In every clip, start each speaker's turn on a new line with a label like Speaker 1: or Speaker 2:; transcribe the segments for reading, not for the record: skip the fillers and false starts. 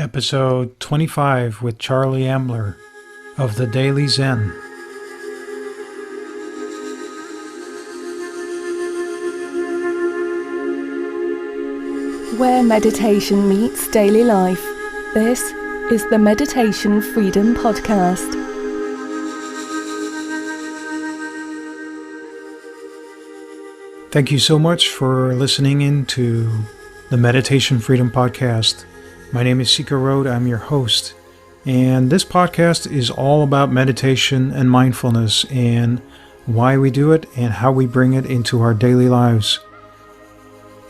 Speaker 1: Episode 25 with Charlie Ambler of the Daily Zen.
Speaker 2: Where meditation meets daily life, this is the Meditation Freedom Podcast.
Speaker 1: Thank you so much for listening in to the Meditation Freedom Podcast. My name is Sika Road. I'm your host. And this podcast is all about meditation and mindfulness and why we do it and how we bring it into our daily lives.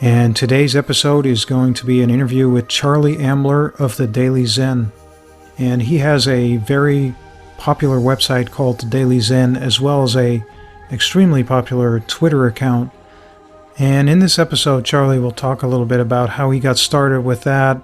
Speaker 1: And today's episode is going to be an interview with Charlie Ambler of the Daily Zen. And he has a very popular website called the Daily Zen, as well as a extremely popular Twitter account. And in this episode, Charlie will talk a little bit about how he got started with that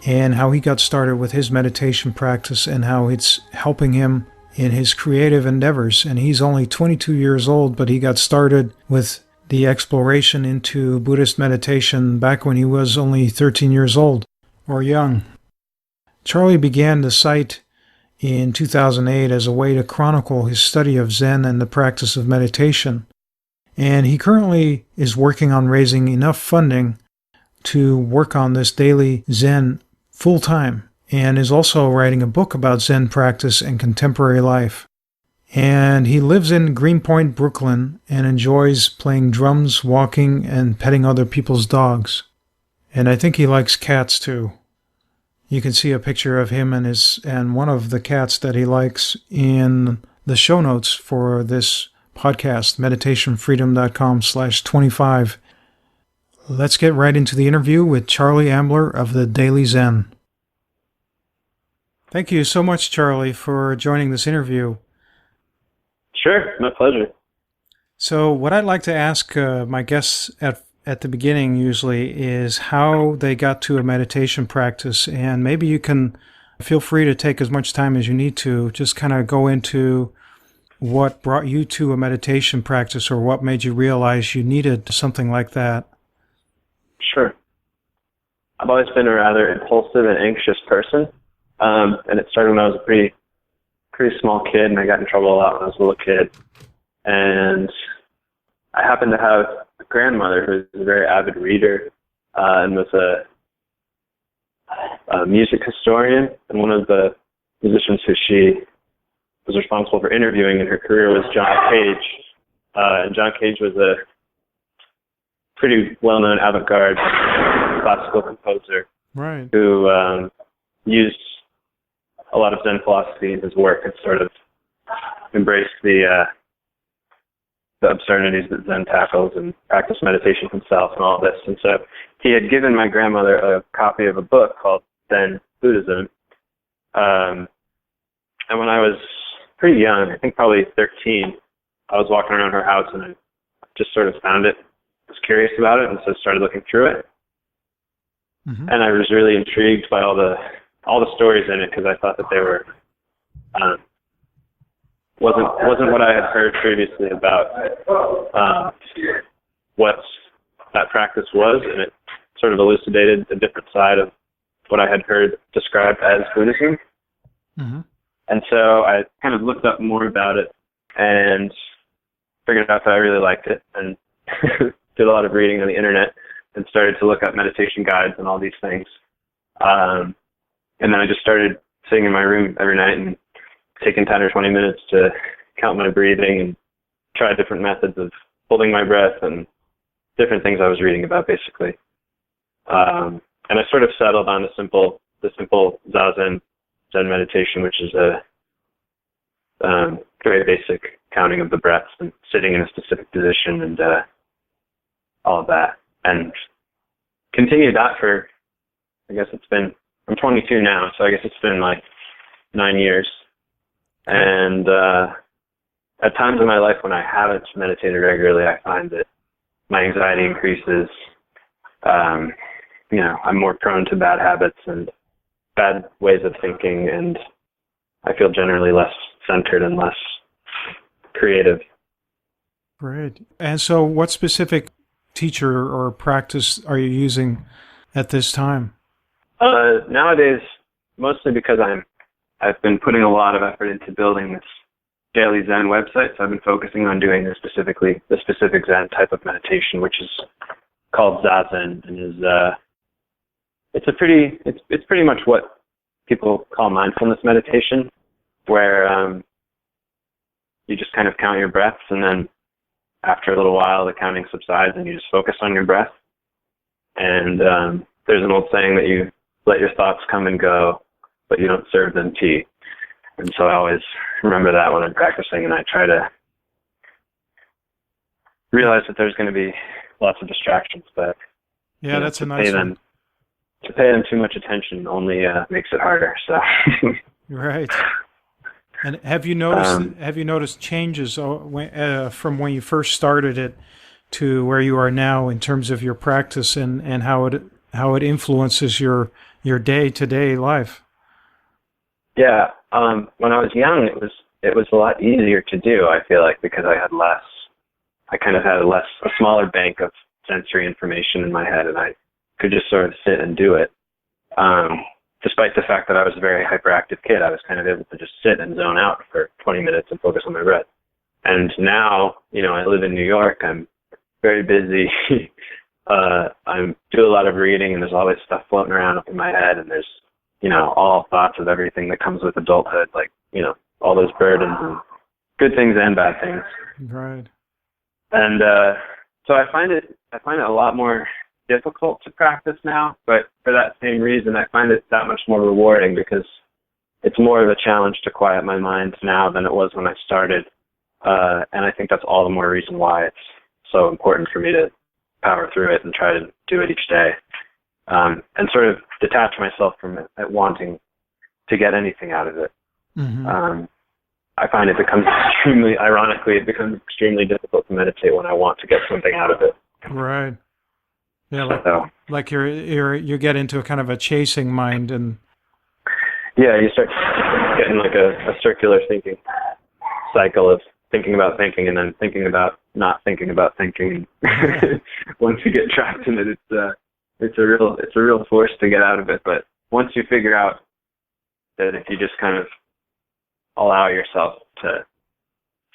Speaker 1: and how he got started with his meditation practice and how it's helping him in his creative endeavors. And he's only 22 years old, but he got started with the exploration into Buddhist meditation back when he was only 13 years old or young. Charlie began the site in 2008 as a way to chronicle his study of Zen and the practice of meditation. And he currently is working on raising enough funding to work on this Daily Zen full-time, and is also writing a book about Zen practice and contemporary life. And he lives in Greenpoint, Brooklyn, and enjoys playing drums, walking, and petting other people's dogs. And I think he likes cats too. You can see a picture of him and one of the cats that he likes in the show notes for this podcast, meditationfreedom.com/25. Let's get right into the interview with Charlie Ambler of the Daily Zen. Thank you so much, Charlie, for joining this interview.
Speaker 3: Sure, my pleasure.
Speaker 1: So what I'd like to ask my guests at the beginning usually is how they got to a meditation practice, and maybe you can feel free to take as much time as you need to, just kind of go into what brought you to a meditation practice or what made you realize you needed something like that.
Speaker 3: Sure. I've always been a rather impulsive and anxious person, and it started when I was a pretty small kid, and I got in trouble a lot when I was a little kid. And I happened to have a grandmother who was a very avid reader and was a music historian, and one of the musicians who she was responsible for interviewing in her career was John Cage. And John Cage was a pretty well-known avant-garde classical composer,
Speaker 1: Right.
Speaker 3: who used a lot of Zen philosophy in his work and sort of embraced the absurdities that Zen tackles and practiced meditation himself and all this. And so he had given my grandmother a copy of a book called Zen Buddhism. And when I was pretty young, I think probably 13, I was walking around her house and I just sort of found it, was curious about it, and so started looking through it.
Speaker 1: Mm-hmm.
Speaker 3: And I was really intrigued by all the stories in it, because I thought that they were wasn't what I had heard previously about what that practice was, and it sort of elucidated a different side of what I had heard described as Buddhism.
Speaker 1: Mm-hmm.
Speaker 3: And so I kind of looked up more about it and figured out that I really liked it, and did a lot of reading on the internet and started to look up meditation guides and all these things. And then I just started sitting in my room every night and taking 10 or 20 minutes to count my breathing and try different methods of holding my breath and different things I was reading about, basically. And I sort of settled on the simple Zazen Zen meditation, which is a very basic counting of the breaths and sitting in a specific position and all of that. And continued that for, I guess I'm 22 now, so I guess it's been like 9 years. And at times in my life when I haven't meditated regularly, I find that my anxiety increases. I'm more prone to bad habits and bad ways of thinking, and I feel generally less centered and less creative.
Speaker 1: Great. And so what specific teacher or practice are you using at this time?
Speaker 3: Nowadays, mostly because I've been putting a lot of effort into building this Daily Zen website. So I've been focusing on doing the specific Zen type of meditation, which is called Zazen, and is it's pretty much what people call mindfulness meditation, where you just kind of count your breaths, and then after a little while, the counting subsides, and you just focus on your breath. And there's an old saying that you let your thoughts come and go, but you don't serve them tea. And so I always remember that when I'm practicing, and I try to realize that there's going to be lots of distractions, but
Speaker 1: yeah, that's a nice one.
Speaker 3: To pay them too much attention only makes it harder. So
Speaker 1: right. And have you noticed changes from when you first started it to where you are now in terms of your practice and how it influences your day-to-day life?
Speaker 3: Yeah, when I was young, it was a lot easier to do. I feel like, because I kind of had a smaller bank of sensory information in my head, and I could just sort of sit and do it. Despite the fact that I was a very hyperactive kid, I was kind of able to just sit and zone out for 20 minutes and focus on my breath. And now, I live in New York. I'm very busy. I do a lot of reading, and there's always stuff floating around up in my head, and there's, all thoughts of everything that comes with adulthood, like, all those burdens and good things and bad things.
Speaker 1: Right.
Speaker 3: And so I find it a lot more difficult to practice now, but for that same reason, I find it that much more rewarding, because it's more of a challenge to quiet my mind now than it was when I started. And I think that's all the more reason why it's so important for me to power through it and try to do it each day, and sort of detach myself from it, wanting to get anything out of it. Mm-hmm. I find it becomes ironically extremely difficult to meditate when I want to get something out of it.
Speaker 1: Right. Yeah, like you get into a kind of a chasing mind, and
Speaker 3: yeah, you start getting like a circular thinking cycle of thinking about thinking, and then thinking about not thinking about thinking. Once you get trapped in it, it's a real force to get out of it. But once you figure out that if you just kind of allow yourself to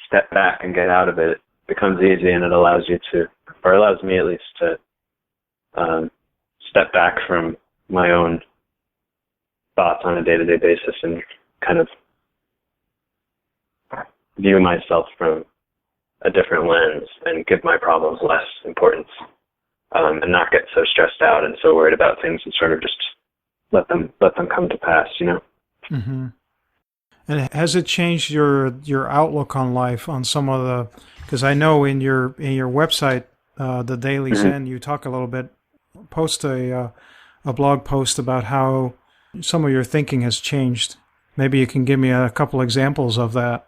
Speaker 3: step back and get out of it, it becomes easy, and it allows you to, or allows me at least to, step back from my own thoughts on a day-to-day basis and kind of view myself from a different lens and give my problems less importance, and not get so stressed out and so worried about things, and sort of just let them come to pass,
Speaker 1: Mm-hmm. And has it changed your outlook on life, on some of the? Because I know in your website, the Daily Zen, you talk a little bit, post a blog post about how some of your thinking has changed. Maybe you can give me a couple examples of that.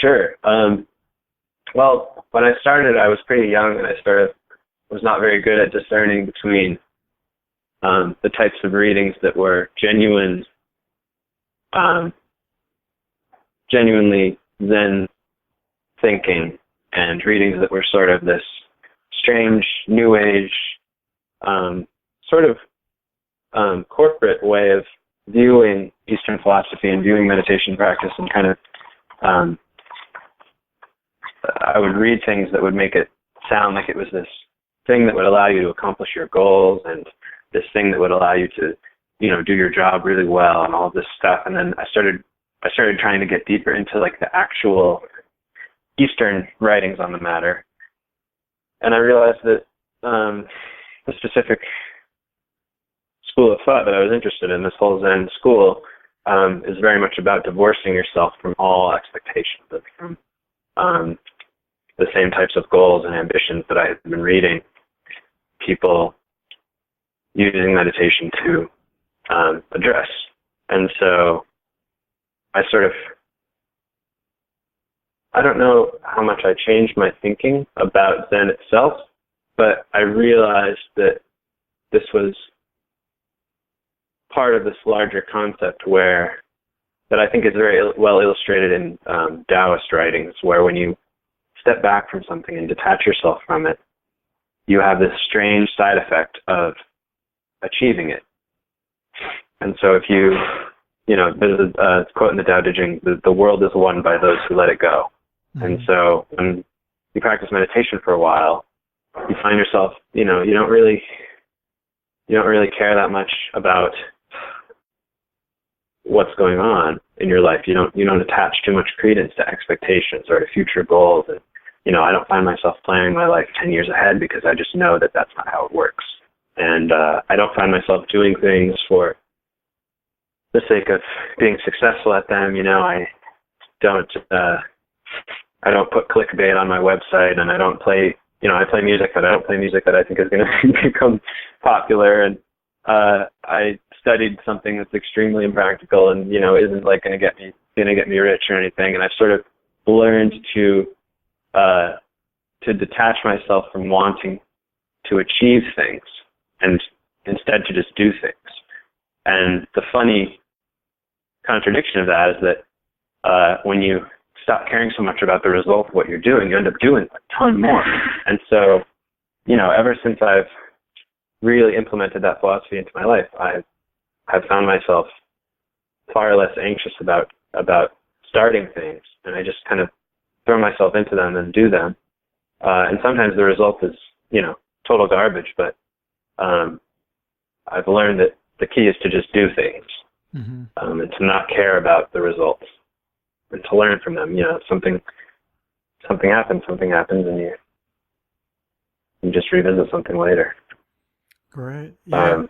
Speaker 3: Sure. Well, when I started, I was pretty young, and I was not very good at discerning between the types of readings that were genuinely Zen thinking, and readings that were sort of this strange New Age, sort of corporate way of viewing Eastern philosophy and viewing meditation practice, and kind of I would read things that would make it sound like it was this thing that would allow you to accomplish your goals, and this thing that would allow you to, do your job really well, and all this stuff. And then I started trying to get deeper into like the actual Eastern writings on the matter, and I realized that the specific school of thought that I was interested in, this whole Zen school, is very much about divorcing yourself from all expectations, and from the same types of goals and ambitions that I had been reading people using meditation to address. And so I don't know how much I changed my thinking about Zen itself, but I realized that this was part of this larger concept that I think is very well illustrated in Taoist writings, where when you step back from something and detach yourself from it, you have this strange side effect of achieving it. And so if there's a quote in the Tao Te Ching, the world is won by those who let it go. Mm-hmm. And so when you practice meditation for a while, you find yourself, you don't really care that much about what's going on in your life. You don't attach too much credence to expectations or to future goals. And, I don't find myself planning my life 10 years ahead because I just know that that's not how it works. And I don't find myself doing things for the sake of being successful at them. I don't put clickbait on my website, and I don't play, I play music, but I don't play music that I think is going to become popular. And I studied something that's extremely impractical and, isn't like going to get me rich or anything. And I've sort of learned to detach myself from wanting to achieve things and instead to just do things. And the funny contradiction of that is that when you stop caring so much about the result of what you're doing, you end up doing a ton more. And so, ever since I've really implemented that philosophy into my life, I've found myself far less anxious about starting things, and I just kind of throw myself into them and do them. And sometimes the result is, total garbage, but I've learned that the key is to just do things, mm-hmm. And to not care about the results, and to learn from them. Something happens, and you just revisit something later.
Speaker 1: Great. Yeah.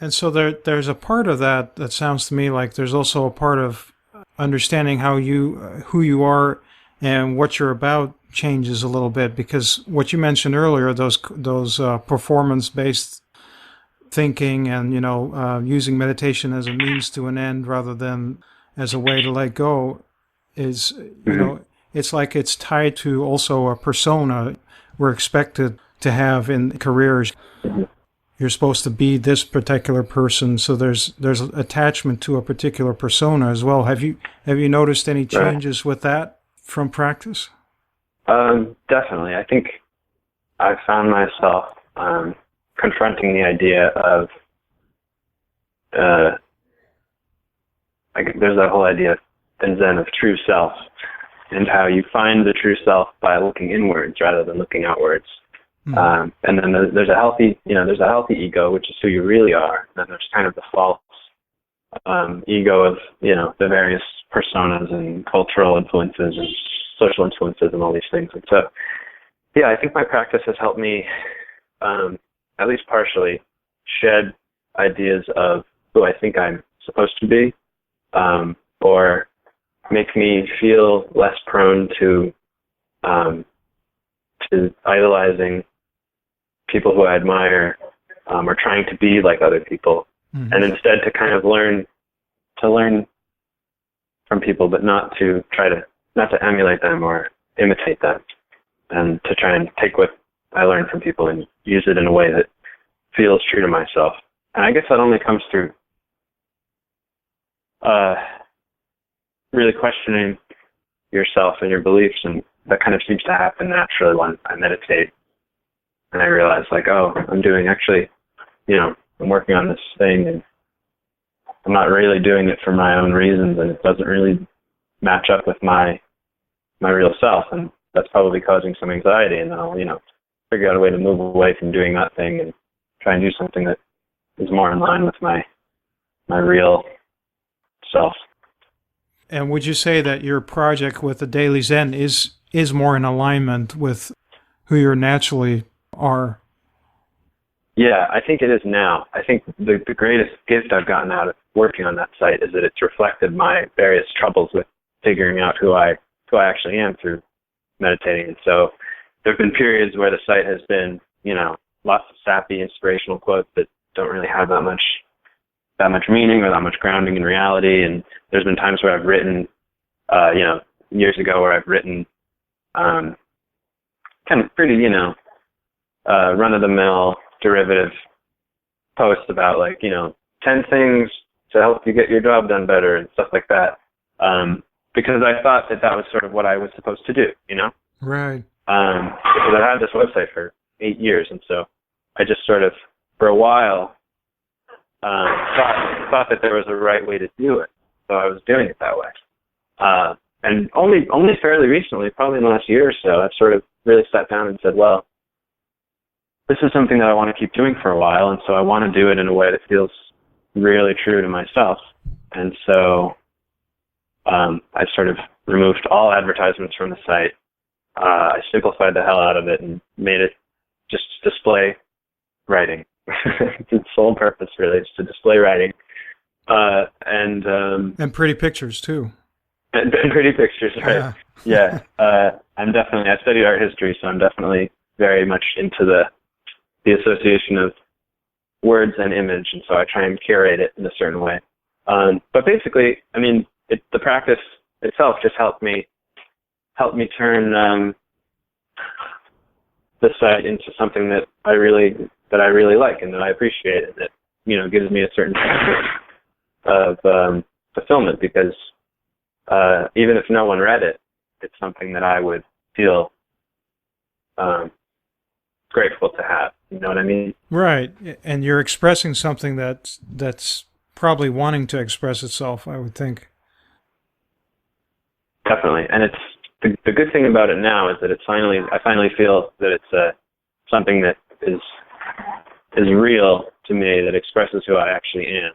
Speaker 1: And so there's a part of that sounds to me like there's also a part of understanding who you are and what you're about changes a little bit, because what you mentioned earlier, those performance-based thinking and, using meditation as a means to an end rather than as a way to let go is,
Speaker 3: mm-hmm.
Speaker 1: It's like it's tied to also a persona we're expected to have in careers.
Speaker 3: Mm-hmm.
Speaker 1: You're supposed to be this particular person, so there's attachment to a particular persona as well. Have you noticed any changes with that from practice?
Speaker 3: Definitely. I think I've found myself confronting the idea of there's that whole idea in Zen of true self, and how you find the true self by looking inwards rather than looking outwards. Mm-hmm. And then there's a healthy ego, which is who you really are. And then there's kind of the false ego of, the various personas and cultural influences and social influences and all these things. And so, yeah, I think my practice has helped me, at least partially, shed ideas of who I think I'm supposed to be, or make me feel less prone to idolizing people who I admire, or trying to be like other people, mm-hmm. and instead to kind of learn from people, but not to emulate them or imitate them, and to try and take what I learned from people and use it in a way that feels true to myself. And I guess that only comes through really questioning yourself and your beliefs, and that kind of seems to happen naturally when I meditate. And I realize, I'm doing I'm working on this thing, and I'm not really doing it for my own reasons, and it doesn't really match up with my real self, and that's probably causing some anxiety. And then I'll, figure out a way to move away from doing that thing and try and do something that is more in line with my real self.
Speaker 1: And would you say that your project with the Daily Zen is more in alignment with who you naturally are?
Speaker 3: Yeah, I think it is now. I think the greatest gift I've gotten out of working on that site is that it's reflected my various troubles with figuring out who I actually am through meditating. And so there have been periods where the site has been, lots of sappy inspirational quotes that don't really have that much meaning or that much grounding in reality. And there's been times where I've written, years ago, where I've written kind of pretty, run-of-the-mill derivative posts about 10 things to help you get your job done better and stuff like that. Because I thought that was sort of what I was supposed to do,
Speaker 1: Right.
Speaker 3: Because I had this website for 8 years, and so I just sort of, for a while, thought that there was a right way to do it, so I was doing it that way. And only fairly recently, probably in the last year or so, I've sort of really sat down and said, well, this is something that I want to keep doing for a while, and so I want to do it in a way that feels really true to myself. And so I sort of removed all advertisements from the site. I simplified the hell out of it and made it just display writing. Its sole purpose really is to display writing. And
Speaker 1: pretty pictures too.
Speaker 3: And pretty pictures, right? Yeah. I studied art history, so I'm definitely very much into the association of words and image, and so I try and curate it in a certain way. But basically, I mean, the practice itself just helped me turn the site into something that I really like and that I appreciate, and that, you know, gives me a certain sense of fulfillment, because even if no one read it, it's something that I would feel grateful to have. You know what I mean? Right.
Speaker 1: And you're expressing something that's probably wanting to express itself, I would think.
Speaker 3: Definitely. And it's the good thing about it now is that I finally feel that it's something that is real to me, that expresses who I actually am.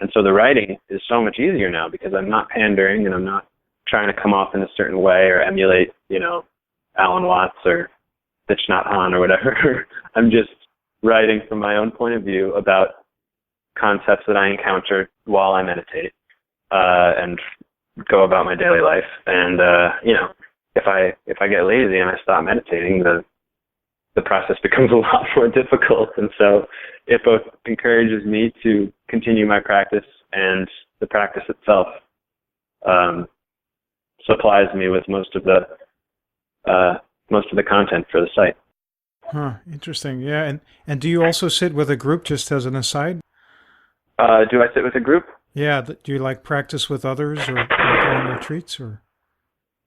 Speaker 3: And so the writing is so much easier now, because I'm not pandering and I'm not trying to come off in a certain way or emulate, you know, Alan Watts or Thich Nhat Hanh or whatever. I'm just writing from my own point of view about concepts that I encounter while I meditate and go about my daily life. And you know, if I get lazy and I stop meditating, the process becomes a lot more difficult. And so it both encourages me to continue my practice, and the practice itself supplies me with most of the content for the site.
Speaker 1: Huh, interesting. Yeah, and do you also sit with a group, just as an aside?
Speaker 3: Do I sit with a group?
Speaker 1: Yeah, do you like practice with others or go on retreats or?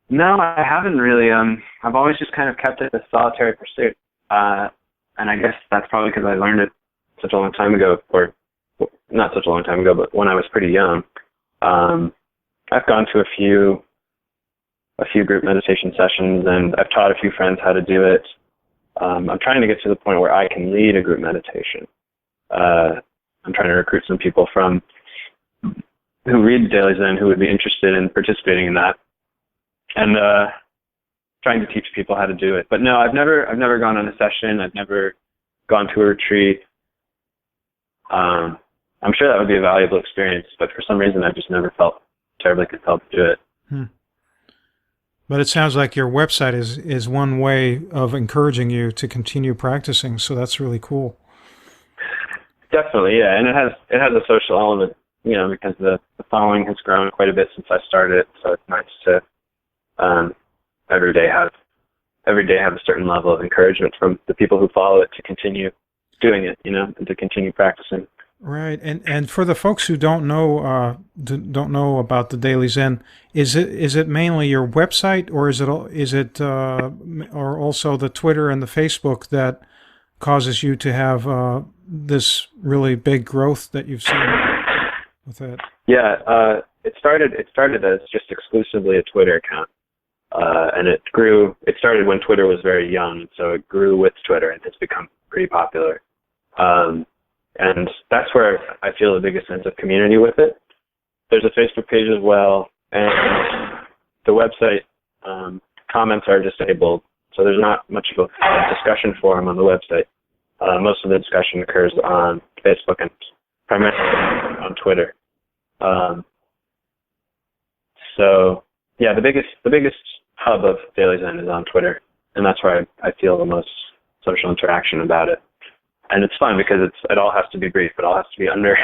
Speaker 3: No, I haven't really. I've always just kind of kept it a solitary pursuit. And I guess that's probably because I learned it such a long time ago, or not such a long time ago, but when I was pretty young. I've gone to a few group meditation sessions, and I've taught a few friends how to do it. I'm trying to get to the point where I can lead a group meditation. I'm trying to recruit some people who read Daily Zen who would be interested in participating in that, and trying to teach people how to do it. But no, I've never gone on a session. I've never gone to a retreat. I'm sure that would be a valuable experience, but for some reason I've just never felt terribly compelled to do it.
Speaker 1: But it sounds like your website is one way of encouraging you to continue practicing, so that's really cool.
Speaker 3: Definitely, yeah, and it has a social element, you know, because the following has grown quite a bit since I started it, so it's nice to every day have a certain level of encouragement from the people who follow it to continue doing it, you know, and to continue practicing.
Speaker 1: Right, and for the folks who don't know about the Daily Zen, is it mainly your website, or is it or also the Twitter and the Facebook that causes you to have this really big growth that you've seen with it?
Speaker 3: Yeah, it started as just exclusively a Twitter account, and it grew. It started when Twitter was very young, so it grew with Twitter, and it's become pretty popular. And that's where I feel the biggest sense of community with it. There's a Facebook page as well, and the website comments are disabled, so there's not much of a discussion forum on the website. Most of the discussion occurs on Facebook and primarily on Twitter. So yeah, the biggest hub of Daily Zen is on Twitter, and that's where I feel the most social interaction about it. And it's fun because it all has to be brief. It all has to be under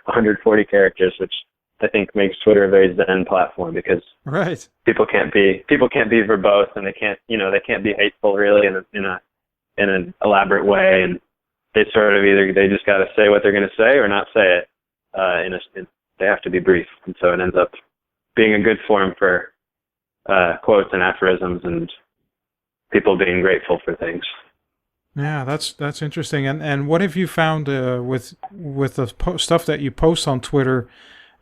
Speaker 3: 140 characters, which I think makes Twitter a very Zen platform, because
Speaker 1: right,
Speaker 3: people can't be verbose, and they can't be hateful really in an elaborate way, and they sort of they just got to say what they're going to say or not say it. They have to be brief, and so it ends up being a good forum for quotes and aphorisms and people being grateful for things.
Speaker 1: Yeah, that's interesting. And what have you found with the stuff that you post on Twitter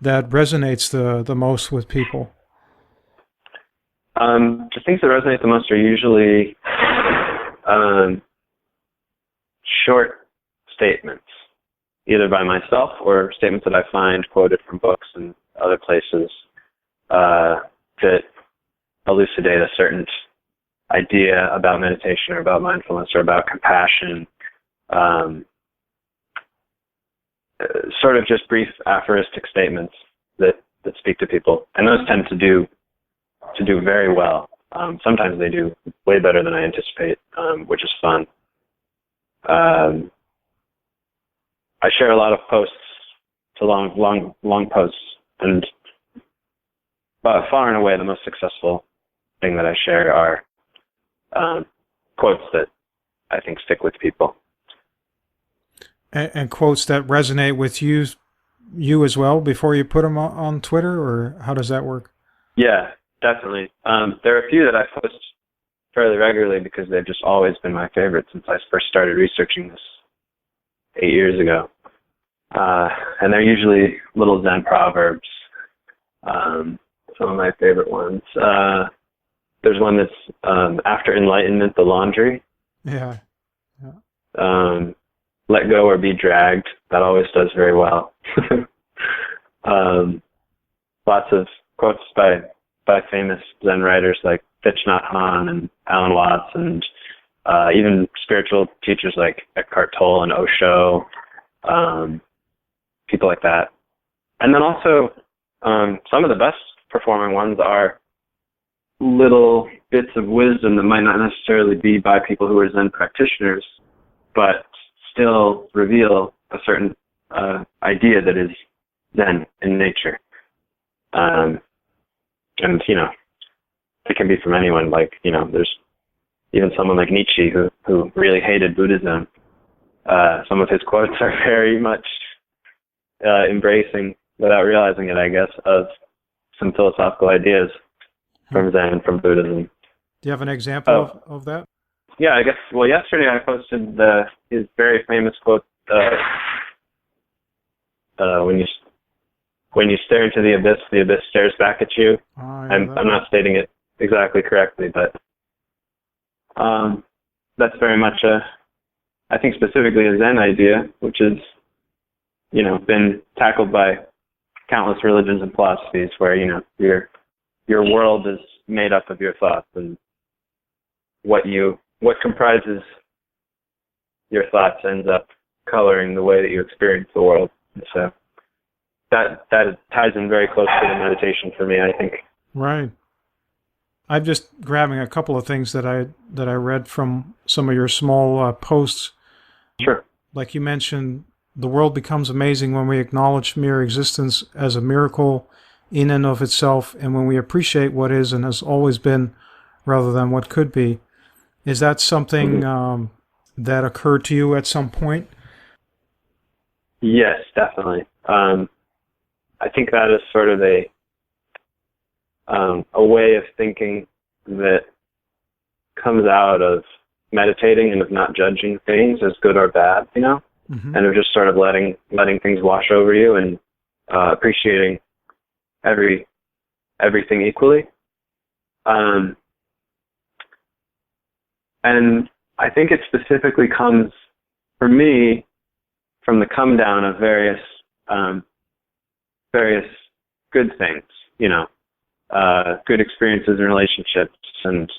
Speaker 1: that resonates the most with people?
Speaker 3: The things that resonate the most are usually um, short statements, either by myself or statements that I find quoted from books and other places that elucidate a certain idea about meditation or about mindfulness or about compassion. Um, Sort of just brief aphoristic statements that speak to people, and those tend to do very well. Sometimes they do way better than I anticipate, which is fun. I share a lot of posts to long posts, and far and away the most successful thing that I share are quotes that I think stick with people.
Speaker 1: And quotes that resonate with you as well before you put them on Twitter, or how does that work?
Speaker 3: Yeah, definitely. There are a few that I post fairly regularly because they've just always been my favorite since I first started researching this 8 years ago. And they're usually little Zen Proverbs, some of my favorite ones. There's one that's after enlightenment, the laundry.
Speaker 1: Yeah.
Speaker 3: Let go or be dragged. That always does very well. Lots of quotes by famous Zen writers like Thich Nhat Hanh and Alan Watts, and even spiritual teachers like Eckhart Tolle and Osho, people like that. And then also some of the best performing ones are little bits of wisdom that might not necessarily be by people who are Zen practitioners, but still reveal a certain idea that is Zen in nature. And, it can be from anyone. Like, there's even someone like Nietzsche who really hated Buddhism. Some of his quotes are very much embracing, without realizing it, I guess, of some philosophical ideas from Zen, from Buddhism.
Speaker 1: Do you have an example of that?
Speaker 3: Yeah, I guess. Well, yesterday I posted his very famous quote: "When you stare into the abyss stares back at you." I'm not stating it exactly correctly, but that's very much I think specifically a Zen idea, which has been tackled by countless religions and philosophies, where your world is made up of your thoughts, and what comprises your thoughts ends up coloring the way that you experience the world. And so that ties in very close to the meditation for me, I think.
Speaker 1: Right. I'm just grabbing a couple of things that I read from some of your small posts.
Speaker 3: Sure.
Speaker 1: Like you mentioned, the world becomes amazing when we acknowledge mere existence as a miracle in and of itself, and when we appreciate what is and has always been rather than what could be. Is that something that occurred to you at some point?
Speaker 3: Yes, definitely. I think that is sort of a way of thinking that comes out of meditating and of not judging things as good or bad, and of just sort of letting things wash over you and appreciating everything equally. And I think it specifically comes, for me, from the come down of various good things, good experiences and relationships and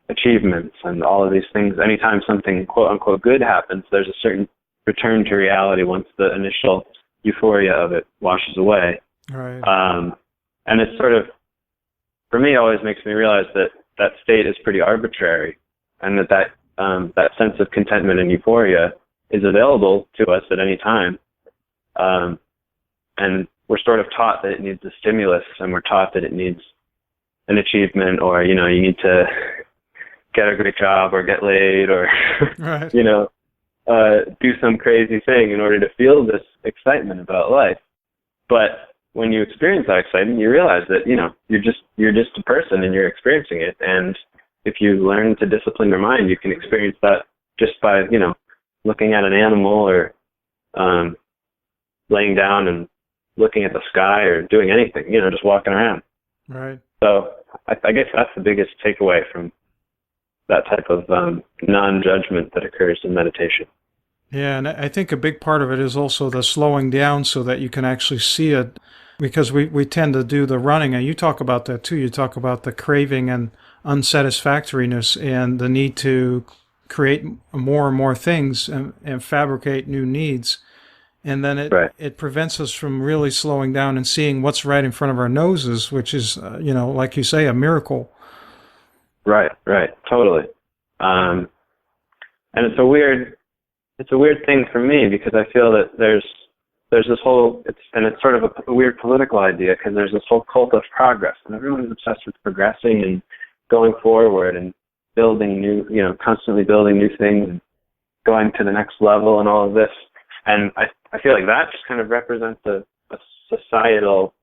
Speaker 3: achievements and all of these things. Anytime something quote unquote good happens, there's a certain return to reality once the initial euphoria of it washes away.
Speaker 1: Right.
Speaker 3: And it's sort of, for me, always makes me realize that state is pretty arbitrary, and that sense of contentment and euphoria is available to us at any time. And we're sort of taught that it needs a stimulus, and we're taught that it needs an achievement, or, you need to get a great job or get laid or,
Speaker 1: right.
Speaker 3: Do some crazy thing in order to feel this excitement about life. But when you experience that excitement, you realize that, you're just a person and you're experiencing it. And if you learn to discipline your mind, you can experience that just by, looking at an animal or laying down and looking at the sky or doing anything, just walking around.
Speaker 1: Right.
Speaker 3: So I guess that's the biggest takeaway from that type of non-judgment that occurs in meditation.
Speaker 1: Yeah, and I think a big part of it is also the slowing down so that you can actually see it, because we tend to do the running, and you talk about that too. You talk about the craving and unsatisfactoriness and the need to create more and more things and fabricate new needs. And then it prevents us from really slowing down and seeing what's right in front of our noses, which is, like you say, a miracle.
Speaker 3: Right, totally. And it's a weird thing for me, because I feel that there's this whole, it's sort of a weird political idea, because there's this whole cult of progress, and everyone's obsessed with progressing and going forward and building new, constantly building new things and going to the next level and all of this. And I feel like that just kind of represents a societal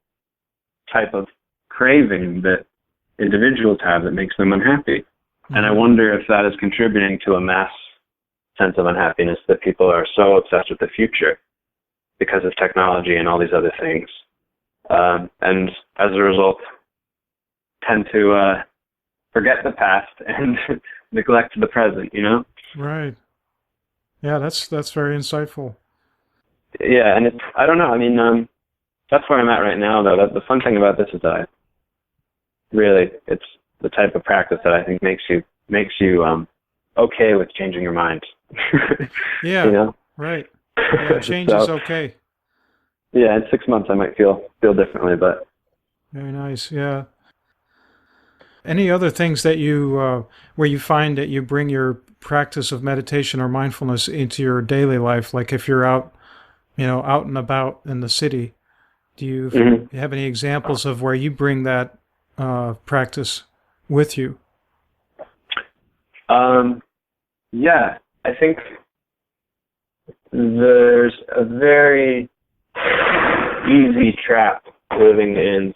Speaker 3: type of craving that individuals have that makes them unhappy. Mm-hmm. And I wonder if that is contributing to a mass sense of unhappiness, that people are so obsessed with the future because of technology and all these other things. And as a result, tend to forget the past and neglect the present,
Speaker 1: Right. Yeah, that's very insightful.
Speaker 3: Yeah, and I don't know, I mean, that's where I'm at right now, though. The fun thing about this is that it's the type of practice that I think makes you okay with changing your mind.
Speaker 1: Yeah, right. Yeah, change is okay.
Speaker 3: Yeah, in 6 months I might feel differently, but...
Speaker 1: Very nice, yeah. Any other things that you, where you find that you bring your practice of meditation or mindfulness into your daily life? Like if you're out and about in the city, do you have any examples of where you bring that practice with you?
Speaker 3: Yeah, I think there's a very easy trap living in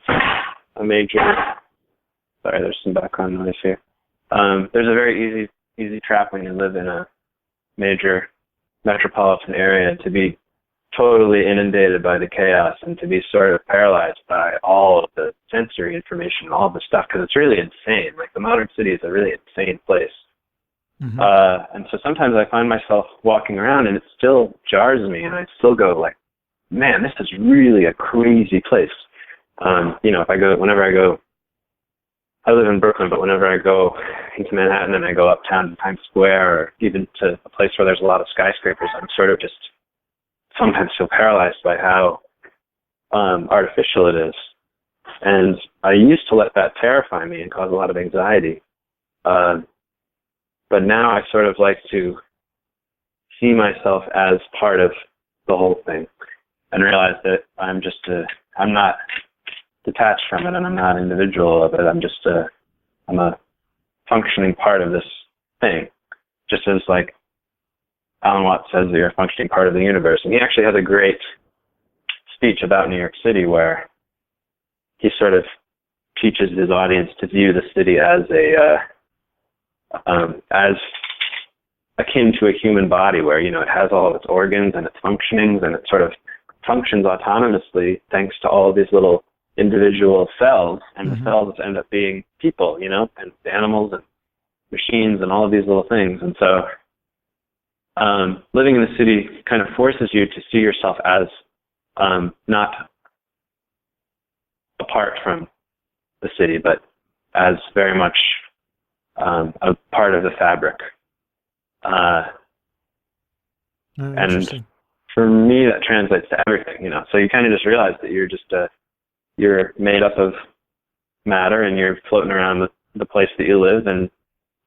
Speaker 3: a major... Sorry, there's some background noise here. There's a very easy trap when you live in a major metropolitan area to be totally inundated by the chaos and to be sort of paralyzed by all of the sensory information, all the stuff, because it's really insane. Like, the modern city is a really insane place. Mm-hmm. And so sometimes I find myself walking around and it still jars me, and I still go like, man, this is really a crazy place. I live in Brooklyn, but whenever I go into Manhattan and I go uptown to Times Square, or even to a place where there's a lot of skyscrapers, I'm sort of just sometimes feel paralyzed by how artificial it is. And I used to let that terrify me and cause a lot of anxiety. But now I sort of like to see myself as part of the whole thing and realize that I'm not detached from it, and I'm not an individual of it. I'm a functioning part of this thing. Just as like Alan Watts says that you're a functioning part of the universe. And he actually has a great speech about New York City where he sort of teaches his audience to view the city as as akin to a human body, where, it has all of its organs and its functionings, and it sort of functions autonomously thanks to all of these little individual cells, and the cells end up being people, and animals and machines and all of these little things. And so living in the city kind of forces you to see yourself as not apart from the city, but as very much a part of the fabric. And for me, that translates to everything, So you kind of just realize that you're made up of matter, and you're floating around the place that you live, and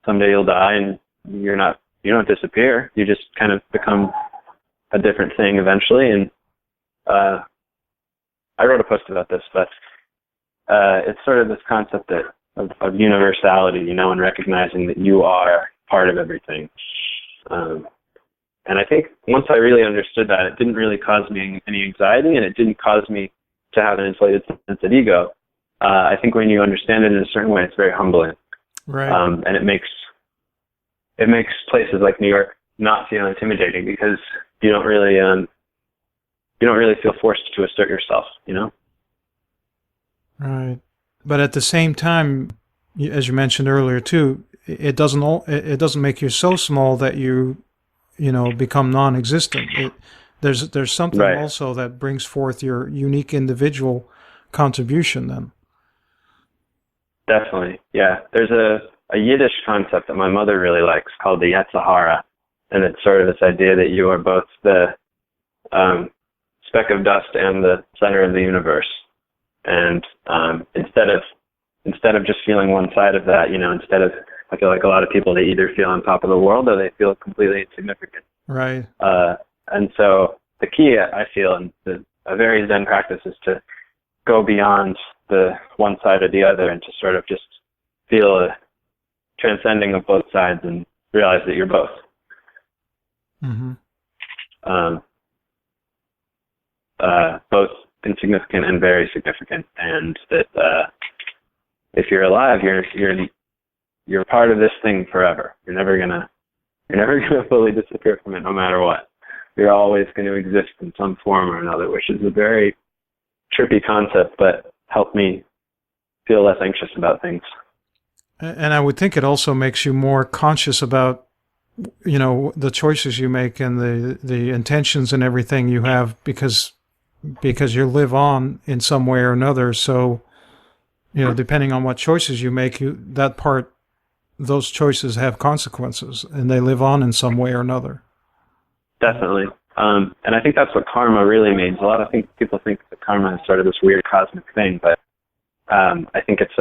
Speaker 3: someday you'll die, and you don't disappear. You just kind of become a different thing eventually. And I wrote a post about this, but it's sort of this concept of universality, and recognizing that you are part of everything. And I think once I really understood that, it didn't really cause me any anxiety, and it didn't cause me to have an inflated sense of ego. I think when you understand it in a certain way, it's very humbling.
Speaker 1: Right.
Speaker 3: And it makes places like New York not feel intimidating because you don't really feel forced to assert yourself, you know?
Speaker 1: Right. But at the same time, as you mentioned earlier too, it doesn't make you so small that you become non-existent. There's something
Speaker 3: Right.
Speaker 1: also that brings forth your unique individual contribution then.
Speaker 3: Definitely. Yeah. There's a Yiddish concept that my mother really likes called the Yetzirah, and it's sort of this idea that you are both the speck of dust and the center of the universe. And instead of just feeling one side of that, I feel like a lot of people, they either feel on top of the world or they feel completely insignificant.
Speaker 1: Right.
Speaker 3: And so the key, I feel, in a very Zen practice is to go beyond the one side or the other and to sort of just feel a transcending of both sides and realize that you're both.
Speaker 1: Mm-hmm.
Speaker 3: Both insignificant and very significant, and that if you're alive, you're part of this thing forever. You're never gonna fully disappear from it, no matter what. You're always going to exist in some form or another, which is a very trippy concept, but helped me feel less anxious about things.
Speaker 1: And I would think it also makes you more conscious about, the choices you make and the intentions and everything you have because you live on in some way or another. So, depending on what choices you make, those choices have consequences and they live on in some way or another.
Speaker 3: Definitely. And I think that's what karma really means. A lot of people think that karma is sort of this weird cosmic thing, but I think it's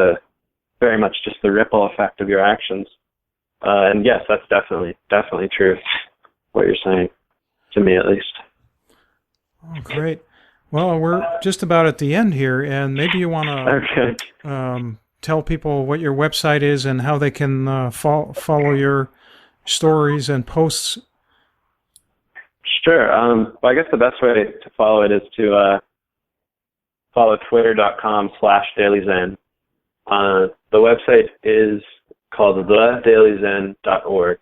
Speaker 3: very much just the ripple effect of your actions. And yes, that's definitely true, what you're saying, to me at least.
Speaker 1: Oh, great. Well, we're just about at the end here, and maybe you want to tell people what your website is and how they can follow your stories and posts.
Speaker 3: Sure. Well, I guess the best way to follow it is to follow twitter.com/dailyzen. The website is called thedailyzen.org.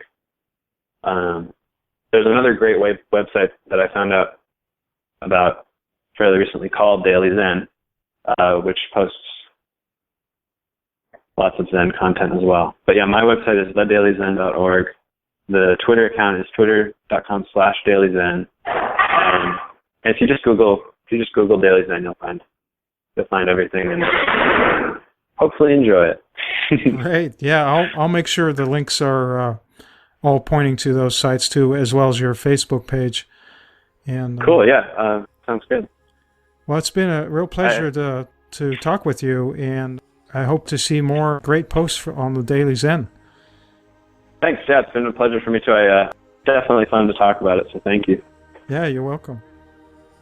Speaker 3: There's another great website that I found out about fairly recently called Daily Zen, which posts lots of Zen content as well. But yeah, my website is thedailyzen.org. The Twitter account is twitter.com/dailyzen. And if you just Google Daily Zen, you'll find everything and hopefully enjoy it.
Speaker 1: Great. Yeah, I'll make sure the links are all pointing to those sites too, as well as your Facebook page. And
Speaker 3: cool. Yeah. Sounds good.
Speaker 1: Well, it's been a real pleasure to talk with you, and I hope to see more great posts on the Daily Zen.
Speaker 3: Thanks. Yeah, it's been a pleasure for me too. Definitely fun to talk about it, so thank you.
Speaker 1: Yeah, you're welcome.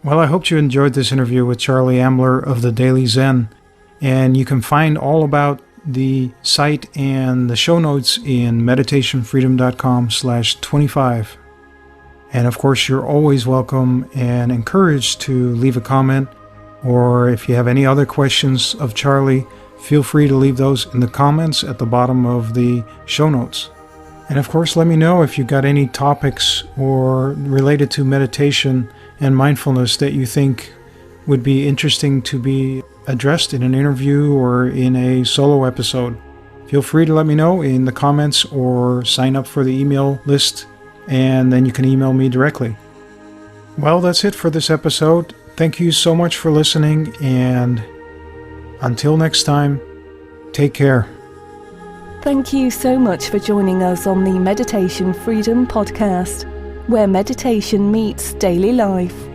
Speaker 1: Well, I hope you enjoyed this interview with Charlie Ambler of the Daily Zen, and you can find all about the site and the show notes in meditationfreedom.com/25. And of course, you're always welcome and encouraged to leave a comment, or if you have any other questions of Charlie, feel free to leave those in the comments at the bottom of the show notes. And of course, let me know if you've got any topics or related to meditation and mindfulness that you think would be interesting to be addressed in an interview or in a solo episode. Feel free to let me know in the comments or sign up for the email list, and then you can email me directly. Well, that's it for this episode. Thank you so much for listening, and until next time, take care.
Speaker 2: Thank you so much for joining us on the Meditation Freedom Podcast, where meditation meets daily life.